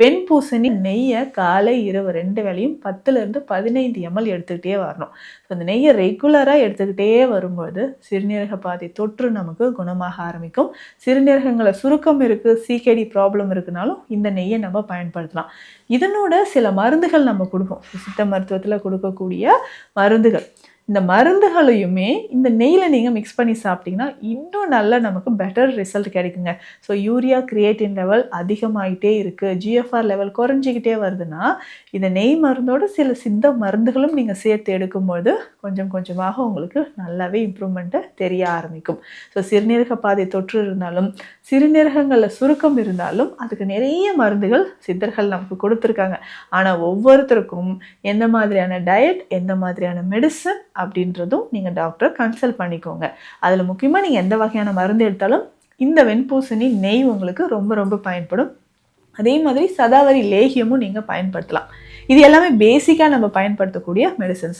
வெண்பூசணி நெய்யை காலை இரவு 2 வேளையும் 10லிருந்து 15 ml எடுத்துக்கிட்டே வரணும். அந்த நெய்யை ரெகுலராக எடுத்துக்கிட்டே வரும்போது சிறுநீரக பாதை தொற்று நமக்கு குணமாக ஆரம்பிக்கும். சிறுநீரகங்களை சுருக்கம் இருக்குது, சிகேடி ப்ராப்ளம் இருக்குனாலும் இந்த நெய்யை நம்ம பயன்படுத்தலாம். இதனோட சில மருந்துகள் நம்ம கொடுப்போம். சித்த மருத்துவத்தில் கொடுக்கக்கூடிய மருந்துகள், இந்த மருந்துகளையுமே இந்த நெய்யில் நீங்கள் மிக்ஸ் பண்ணி சாப்பிட்டிங்கன்னா இன்னும் நல்ல நமக்கு பெட்டர் ரிசல்ட் கிடைக்குங்க. ஸோ யூரியா கிரியேட்டின் லெவல் அதிகமாகிட்டே இருக்குது, ஜிஎஃப்ஆர் லெவல் குறைஞ்சிக்கிட்டே வருதுன்னா இந்த நெய் மருந்தோடு சில சித்த மருந்துகளும் நீங்கள் சேர்த்து எடுக்கும்போது கொஞ்சம் கொஞ்சமாக உங்களுக்கு நல்லாவே இம்ப்ரூவ்மெண்ட்டு தெரிய ஆரம்பிக்கும். ஸோ சிறுநீரக பாதை தொற்று இருந்தாலும் சிறுநீரகங்களில் சுருக்கம் இருந்தாலும் அதுக்கு நிறைய மருந்துகள் சித்தர்கள் நமக்கு கொடுத்துருக்காங்க. ஆனால் ஒவ்வொருத்தருக்கும் எந்த மாதிரியான டயட், எந்த மாதிரியான மெடிசன் அப்படின்றதும் நீங்கள் டாக்டரை கன்சல்ட் பண்ணிக்கோங்க. அதில் முக்கியமாக நீங்கள் எந்த வகையான மருந்து எடுத்தாலும் இந்த வெண்பூசணி நெய் உங்களுக்கு ரொம்ப ரொம்ப பயன்படும். அதே மாதிரி சதாவரி லேகியமும் நீங்கள் பயன்படுத்தலாம். இது எல்லாமே பேசிக்காக நம்ம பயன்படுத்தக்கூடிய மெடிசன்ஸ்.